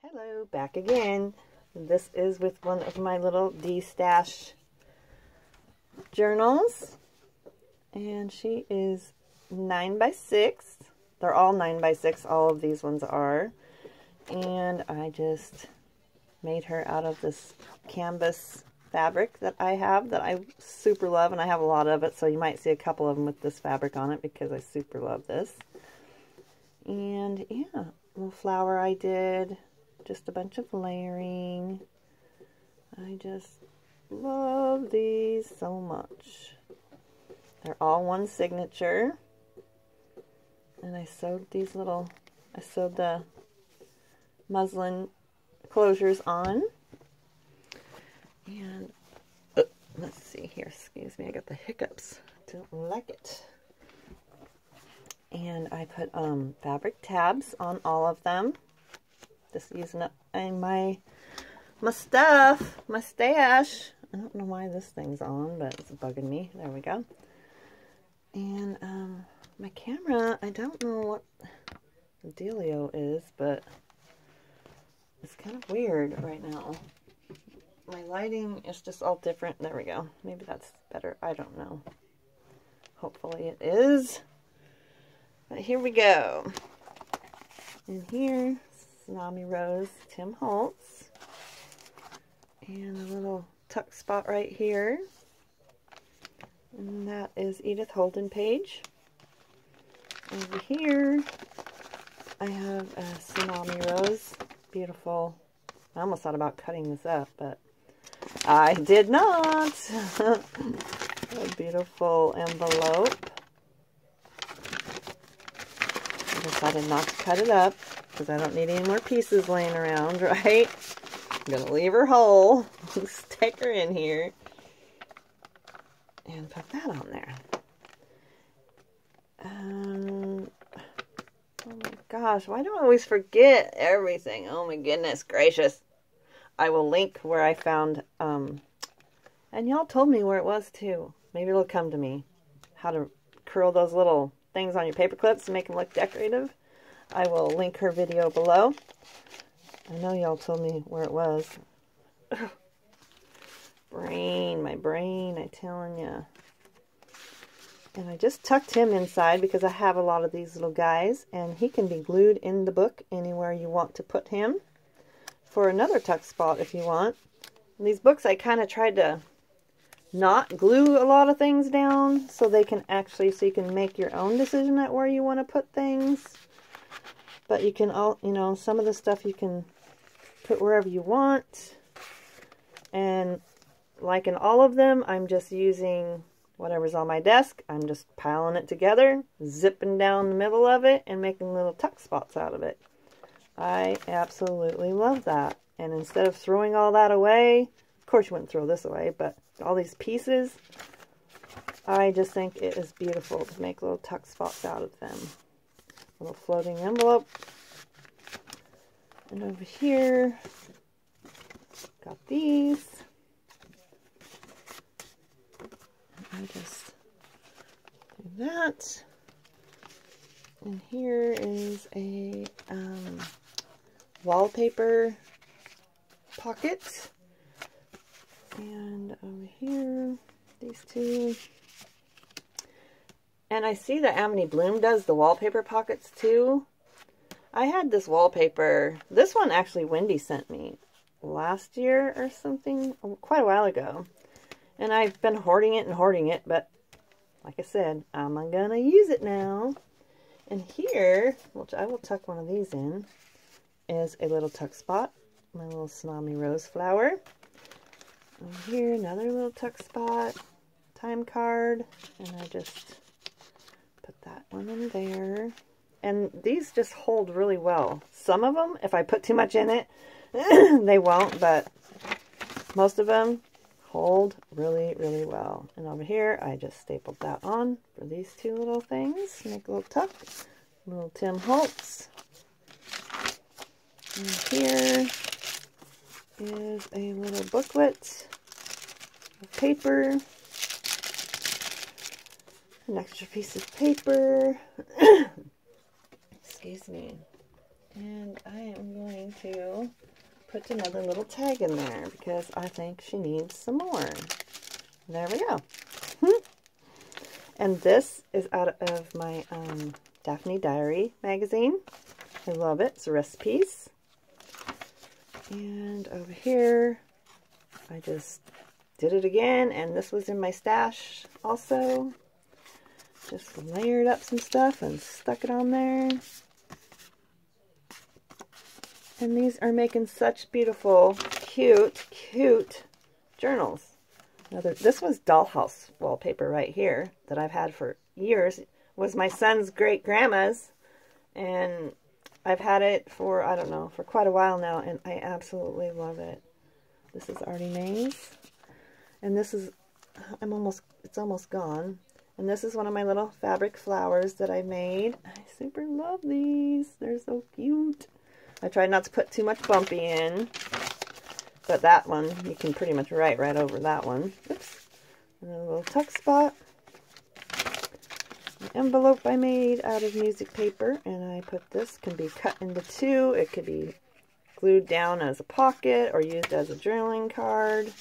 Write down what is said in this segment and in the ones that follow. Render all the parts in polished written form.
Hello, back again. This is with one of my little destash journals, and she is 9x6. They're all 9x6, all of these ones are, and I just made her out of this canvas fabric that I have that I super love, and I have a lot of it, so you might see a couple of them with this fabric on it because I super love this. And yeah, little flower I did. Just a bunch of layering. I just love these so much. They're all one signature. And I sewed these little, I sewed the muslin closures on. And let's see here, excuse me, I got the hiccups. Don't like it. And I put fabric tabs on all of them. Just using up my stuff, my stash. I don't know why this thing's on, but it's bugging me. There we go. And my camera, I don't know what the dealio is, but it's kind of weird right now. My lighting is just all different. There we go. Maybe that's better. I don't know. Hopefully it is. But here we go. And here, Tsunami Rose, Tim Holtz, and a little tuck spot right here, and that is Edith Holden Page. Over here I have a Tsunami Rose, beautiful. I almost thought about cutting this up, but I did not. A beautiful envelope. I decided not to cut it up because I don't need any more pieces laying around, right? I'm going to leave her whole, stick her in here, and put that on there. Oh my gosh, why do I always forget everything? Oh my goodness gracious. I will link where I found, and y'all told me where it was too. Maybe it'll come to me. How to curl those little things on your paper clips to make them look decorative. I will link her video below. I know y'all told me where it was. Ugh. My brain, I'm telling ya. And I just tucked him inside because I have a lot of these little guys, and he can be glued in the book anywhere you want to put him for another tuck spot if you want. In these books I kind of tried to not glue a lot of things down so they can actually, so you can make your own decision at where you want to put things. But you can all, you know, some of the stuff you can put wherever you want. And like in all of them, I'm just using whatever's on my desk. I'm just piling it together, zipping down the middle of it, and making little tuck spots out of it. I absolutely love that. And instead of throwing all that away, of course you wouldn't throw this away, but all these pieces, I just think it is beautiful to make little tuck spots out of them. Little floating envelope. And over here, got these. I just do that. And here is a wallpaper pocket. And over here, these two. And I see that Amity Bloom does the wallpaper pockets too. I had this wallpaper, this one actually Wendy sent me last year or something, quite a while ago. And I've been hoarding it, but like I said, I'm gonna use it now. And here, which I will tuck one of these in, is a little tuck spot, my little Tsunami Rose flower. Over here, another little tuck spot, time card, and I just put that one in there. And these just hold really well. Some of them, if I put too much in it, they won't, but most of them hold really, really well. And over here, I just stapled that on for these two little things. Make a little tuck. Little Tim Holtz. And here is a little booklet of paper. An extra piece of paper. Excuse me. And I am going to put another little tag in there because I think she needs some more. There we go. And this is out of my Daphne Diary magazine. I love it. It's recipes. And over here, I just did it again, and this was in my stash also. Just layered up some stuff and stuck it on there. And these are making such beautiful, cute journals. Now, this was dollhouse wallpaper right here that I've had for years. It was my son's great-grandma's, and I've had it for, I don't know, for quite a while now, and I absolutely love it. This is Artie Mae's, and this is, it's almost gone. And this is one of my little fabric flowers that I made. I super love these. They're so cute. I tried not to put too much bumpy in, but that one, you can pretty much write right over that one. Oops. And a little tuck spot. An envelope I made out of music paper, and I put this, can be cut into two. It could be glued down as a pocket or used as a journaling card.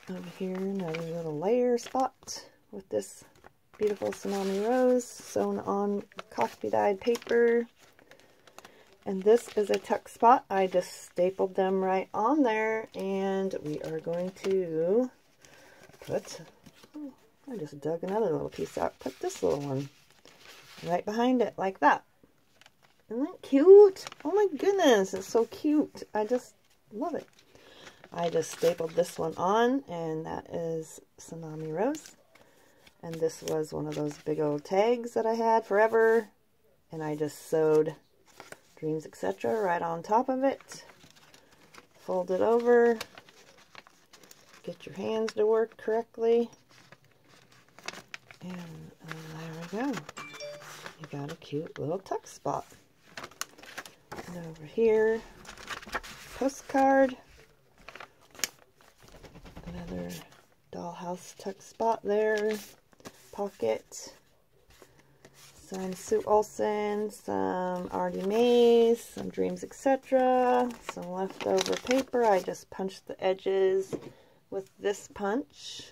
Over here, another little layer spot with this beautiful Tsunami Rose sewn on coffee-dyed paper. And this is a tuck spot. I just stapled them right on there, and we are going to put, I just dug another little piece out, put this little one right behind it like that. Isn't that cute? Oh my goodness, it's so cute. I just love it. I just stapled this one on, and that is Tsunami Rose. And this was one of those big old tags that I had forever. And I just sewed Dreams, etc. right on top of it. Fold it over. Get your hands to work correctly. And there we go. You got a cute little tuck spot. And over here, postcard. Another dollhouse tuck spot there. Pocket. Some Sue Olson, some Artie Mae's, some Dreams, etc. Some leftover paper. I just punched the edges with this punch.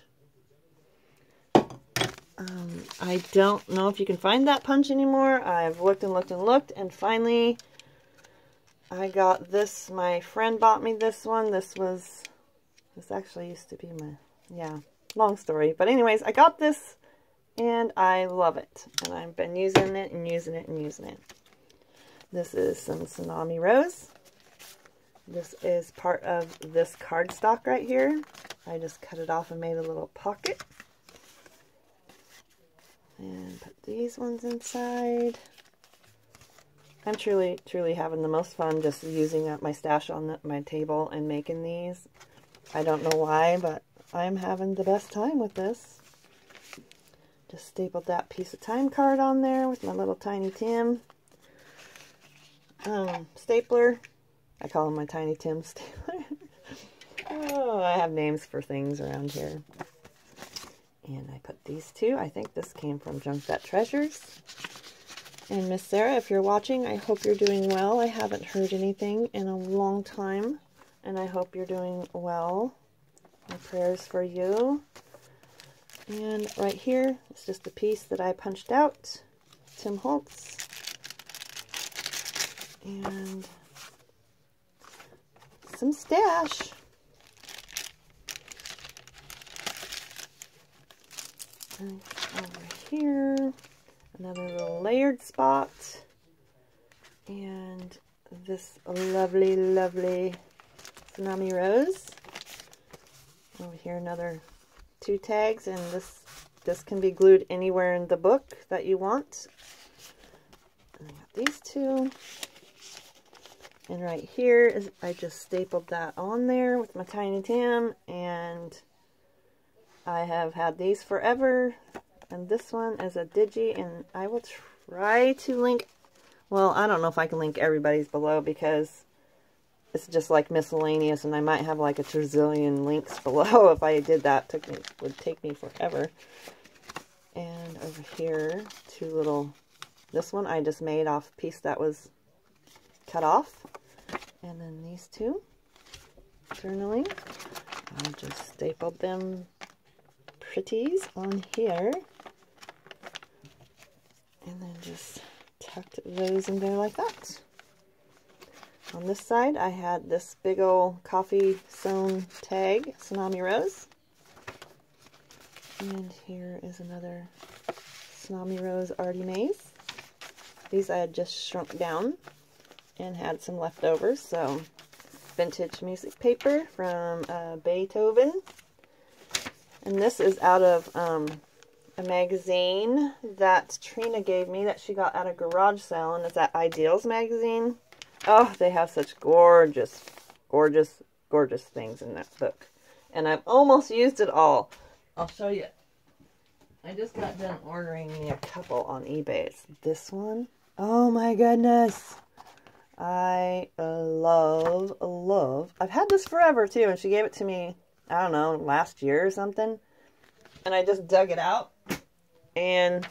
I don't know if you can find that punch anymore. I've looked and looked and looked, and finally I got this. My friend bought me this one. This actually used to be my, yeah, long story. But anyways, I got this, and I love it. And I've been using it and using it and using it. This is some Tsunami Rose. This is part of this cardstock right here. I just cut it off and made a little pocket. And put these ones inside. I'm truly having the most fun just using up my stash on my table and making these. I don't know why, but I'm having the best time with this. Just stapled that piece of time card on there with my little Tiny Tim stapler. I call him my Tiny Tim stapler. Oh, I have names for things around here. And I put these two. I think this came from Junk That Treasures. And Miss Sarah, if you're watching, I hope you're doing well. I haven't heard anything in a long time, and I hope you're doing well. My prayers for you. And right here, it's just a piece that I punched out. Tim Holtz. And some stash. And over here, another little layered spot. And this lovely, lovely Tsunami Rose. Over here, another two tags, and this can be glued anywhere in the book that you want. And I got these two. And right here is, I just stapled that on there with my Tiny Tim, and I have had these forever. And this one is a digi, and I will try to link, well, I don't know if I can link everybody's below because it's just like miscellaneous, and I might have like a trillion links below. If I did that, it would take me forever. And over here, two little, this one I just made off a piece that was cut off. And then these two, journaling, I just stapled them pretties on here. And then just tucked those in there like that. On this side, I had this big old coffee sewn tag, Tsunami Rose. And here is another Tsunami Rose Artie Maze. These I had just shrunk down and had some leftovers. So, vintage music paper from Beethoven. And this is out of a magazine that Trina gave me that she got at a garage sale, and it's that Ideals magazine. Oh, they have such gorgeous, gorgeous, gorgeous things in that book. And I've almost used it all. I'll show you. I just got done ordering me a couple on eBay. It's this one. Oh my goodness. I love. I've had this forever too, and she gave it to me, I don't know, last year or something. And I just dug it out. And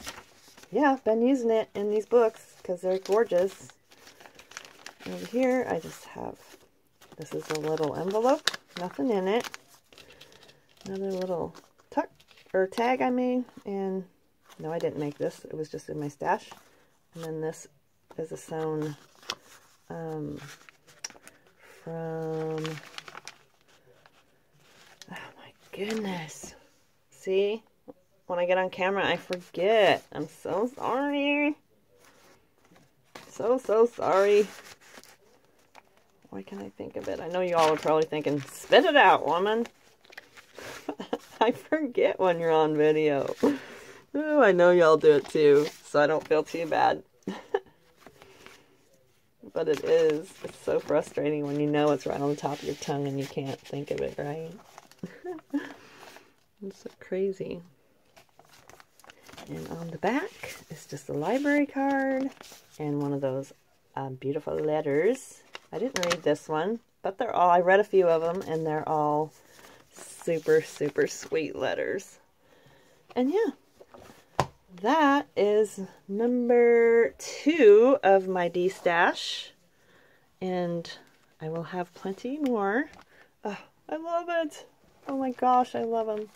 yeah, I've been using it in these books because they're gorgeous. Over here, I just have, this is a little envelope, nothing in it. Another little tuck, or tag I made, and no, I didn't make this, it was just in my stash. And then this is a sewn from, oh my goodness. See, when I get on camera, I forget. I'm so sorry. So sorry. Why can't I think of it? I know you all are probably thinking, spit it out, woman. I forget when you're on video. Oh, I know y'all do it too, so I don't feel too bad. But it is. It's so frustrating when you know it's right on the top of your tongue and you can't think of it, right? It's so crazy. And on the back is just a library card and one of those beautiful letters. I didn't read this one, but they're all, I read a few of them, and they're all super, super sweet letters. And yeah, that is number 2 of my destash. And I will have plenty more. Oh, I love it. Oh my gosh, I love them.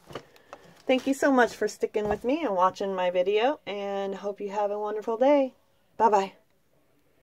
Thank you so much for sticking with me and watching my video, and hope you have a wonderful day. Bye-bye.